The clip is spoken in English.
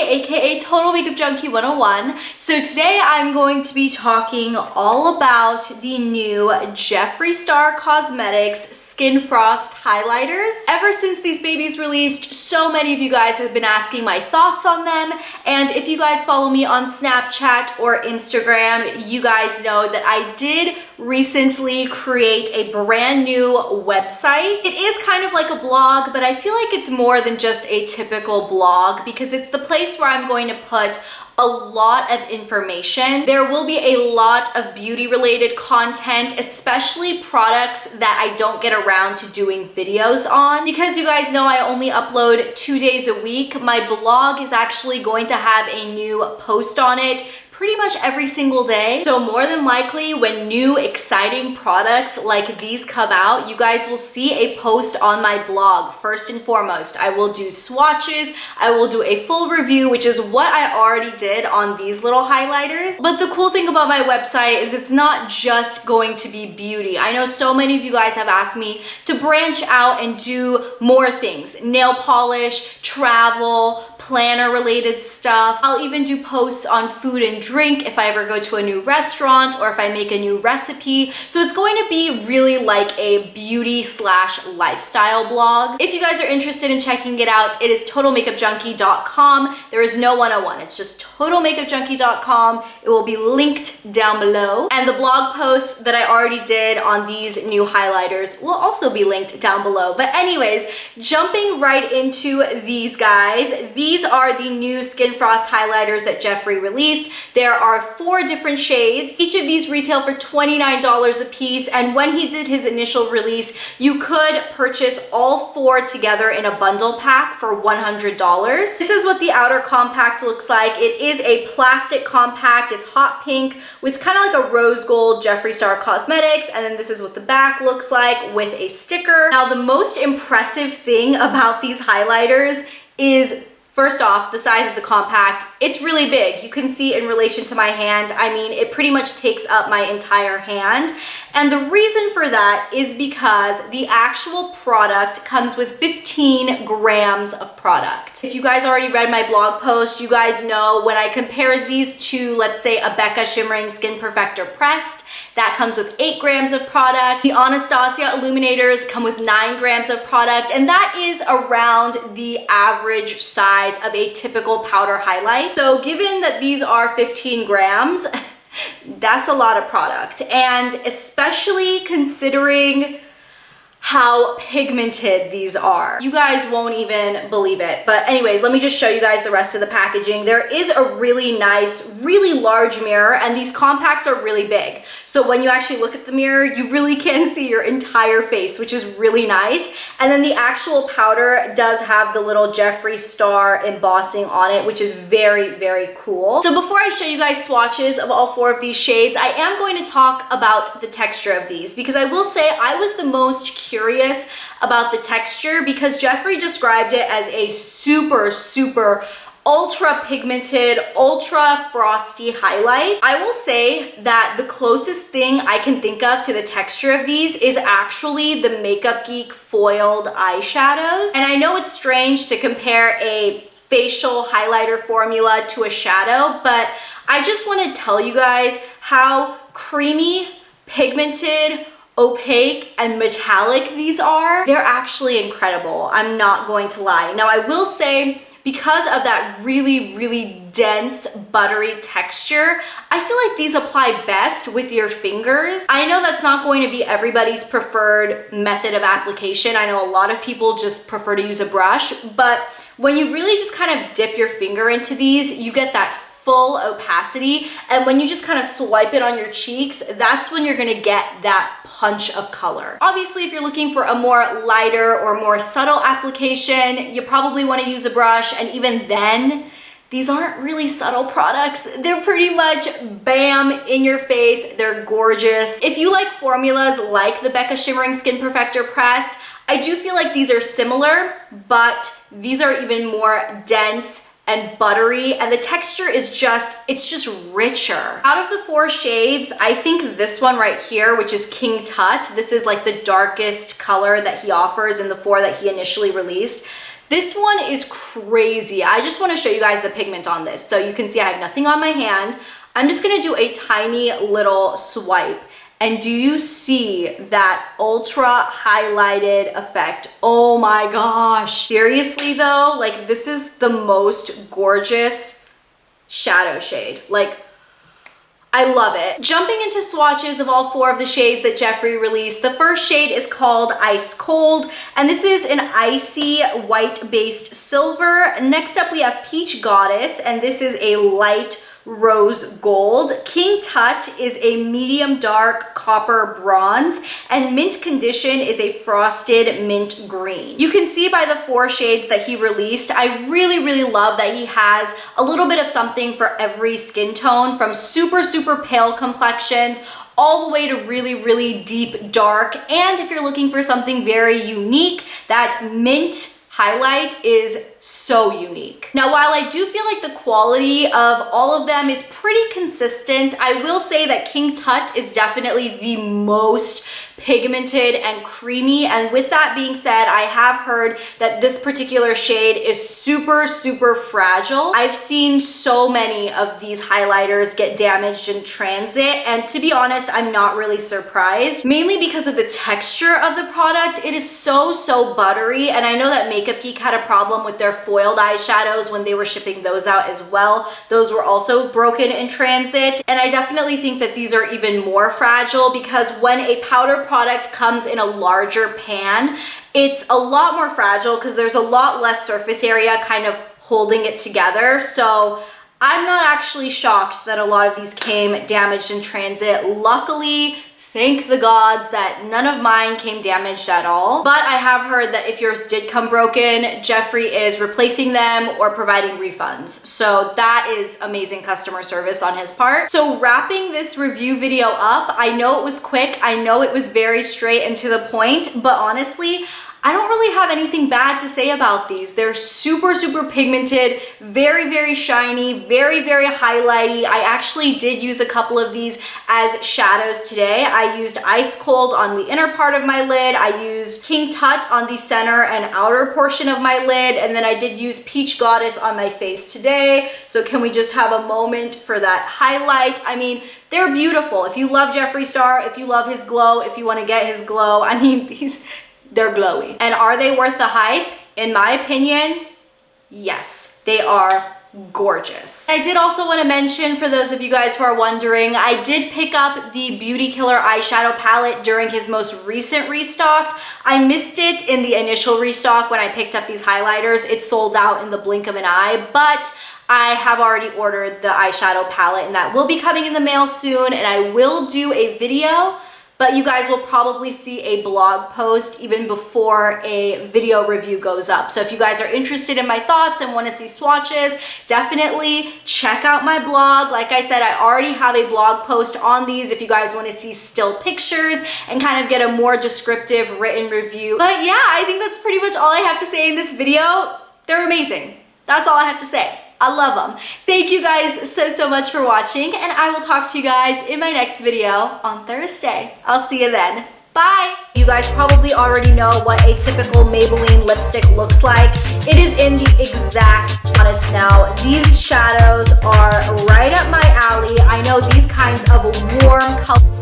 aka Total Makeup Junkie 101. So today I'm going to be talking all about the new Jeffree Star Cosmetics Skin Frost highlighters. Ever since these babies released, so many of you guys have been asking my thoughts on them, and if you guys follow me on Snapchat or Instagram, you guys know that I did recently create a brand new website. It is kind of like a blog, but I feel like it's more than just a typical blog because it's the place where I'm going to put a lot of information. There will be a lot of beauty related content, especially products that I don't get around to doing videos on. Because you guys know I only upload 2 days a week, my blog is actually going to have a new post on it pretty much every single day. So more than likely when new exciting products like these come out, you guys will see a post on my blog. First and foremost, I will do swatches, I will do a full review, which is what I already did on these little highlighters. But the cool thing about my website is it's not just going to be beauty. I know so many of you guys have asked me to branch out and do more things. Nail polish, travel, planner related stuff. I'll even do posts on food and drink if I ever go to a new restaurant or if I make a new recipe. So it's going to be really like a beauty slash lifestyle blog. If you guys are interested in checking it out, it is totalmakeupjunkie.com. There is no 101. It's just totalmakeupjunkie.com. It will be linked down below. And the blog post that I already did on these new highlighters will also be linked down below. But anyways, jumping right into these guys. These are the new Skin Frost highlighters that Jeffree released. There are 4 different shades. Each of these retail for $29 a piece, and when he did his initial release, you could purchase all 4 together in a bundle pack for $100. This is what the outer compact looks like. It is a plastic compact. It's hot pink with kind of like a rose gold Jeffree Star Cosmetics, and then this is what the back looks like with a sticker. Now, the most impressive thing about these highlighters is, first off, the size of the compact. It's really big. You can see in relation to my hand. I mean, it pretty much takes up my entire hand. And the reason for that is because the actual product comes with 15 grams of product. If you guys already read my blog post, you guys know when I compared these to, let's say, a Becca Shimmering Skin Perfector Pressed, that comes with 8 grams of product. The Anastasia Illuminators come with 9 grams of product, and that is around the average size of a typical powder highlight. So given that these are 15 grams, that's a lot of product. And especially considering how pigmented these are. You guys won't even believe it. But anyways, let me just show you guys the rest of the packaging. There is a really nice, really large mirror, and these compacts are really big. So when you actually look at the mirror, you really can see your entire face, which is really nice. And then the actual powder does have the little Jeffree Star embossing on it, which is very, very cool. So before I show you guys swatches of all 4 of these shades, I am going to talk about the texture of these, because I will say I was the most curious about the texture because Jeffree described it as a super ultra pigmented, ultra frosty highlight. I will say that the closest thing I can think of to the texture of these is actually the Makeup Geek foiled eyeshadows. And I know it's strange to compare a facial highlighter formula to a shadow, but I just want to tell you guys how creamy, pigmented, opaque, and metallic these are. They're actually incredible. I'm not going to lie. Now, I will say, because of that really dense, buttery texture, I feel like these apply best with your fingers. I know that's not going to be everybody's preferred method of application. I know a lot of people just prefer to use a brush, but when you really just kind of dip your finger into these, you get that full opacity, and when you just kind of swipe it on your cheeks, that's when you're gonna get that punch of color. Obviously, if you're looking for a more lighter or more subtle application, you probably want to use a brush, and even then, these aren't really subtle products. They're pretty much bam in your face. They're gorgeous. If you like formulas like the Becca Shimmering Skin Perfector Pressed, I do feel like these are similar, but these are even more dense and buttery, and the texture is it's just richer. Out of the 4 shades, I think this one right here, which is King Tut, this is like the darkest color that he offers in the 4 that he initially released. This one is crazy. I just want to show you guys the pigment on this. So you can see I have nothing on my hand. I'm just gonna do a tiny little swipe. And do you see that ultra highlighted effect? Oh my gosh. Seriously though, like this is the most gorgeous shadow shade. Like, I love it. Jumping into swatches of all 4 of the shades that Jeffree released. The first shade is called Ice Cold, and this is an icy white-based silver. Next up we have Peach Goddess, and this is a light rose gold. King Tut is a medium dark copper bronze, and Mint Condition is a frosted mint green. You can see by the 4 shades that he released, I really love that he has a little bit of something for every skin tone, from super pale complexions all the way to really deep dark. And if you're looking for something very unique, that mint highlight is so unique. Now, while I do feel like the quality of all of them is pretty consistent, I will say that King Tut is definitely the most pigmented and creamy. And with that being said, I have heard that this particular shade is super fragile. I've seen so many of these highlighters get damaged in transit, and to be honest, I'm not really surprised, mainly because of the texture of the product. It is so buttery, and I know that Makeup Geek had a problem with their foiled eyeshadows when they were shipping those out as well. Those were also broken in transit, and I definitely think that these are even more fragile because when a powder product comes in a larger pan, it's a lot more fragile because there's a lot less surface area kind of holding it together. So I'm not actually shocked that a lot of these came damaged in transit. Luckily, thank the gods that none of mine came damaged at all. But I have heard that if yours did come broken, Jeffree is replacing them or providing refunds. So that is amazing customer service on his part. So wrapping this review video up, I know it was quick. I know it was very straight and to the point, but honestly, I don't really have anything bad to say about these. They're super pigmented, very shiny, very highlighty. I actually did use a couple of these as shadows today. I used Ice Cold on the inner part of my lid. I used King Tut on the center and outer portion of my lid. And then I did use Peach Goddess on my face today. So can we just have a moment for that highlight? I mean, they're beautiful. If you love Jeffree Star, if you love his glow, if you want to get his glow, I mean, they're glowy. And are they worth the hype? In my opinion, yes, they are gorgeous. I did also want to mention, for those of you guys who are wondering, I did pick up the Beauty Killer eyeshadow palette during his most recent restock. I missed it in the initial restock when I picked up these highlighters. It sold out in the blink of an eye, but I have already ordered the eyeshadow palette, and that will be coming in the mail soon, and I will do a video, but you guys will probably see a blog post even before a video review goes up. So if you guys are interested in my thoughts and want to see swatches, definitely check out my blog. Like I said, I already have a blog post on these if you guys want to see still pictures and kind of get a more descriptive written review. But yeah, I think that's pretty much all I have to say in this video. They're amazing. That's all I have to say. I love them. Thank you guys so much for watching, and I will talk to you guys in my next video on Thursday. I'll see you then. Bye! You guys probably already know what a typical Maybelline lipstick looks like. It is in the exact hottest now. These shadows are right up my alley. I know these kinds of warm colors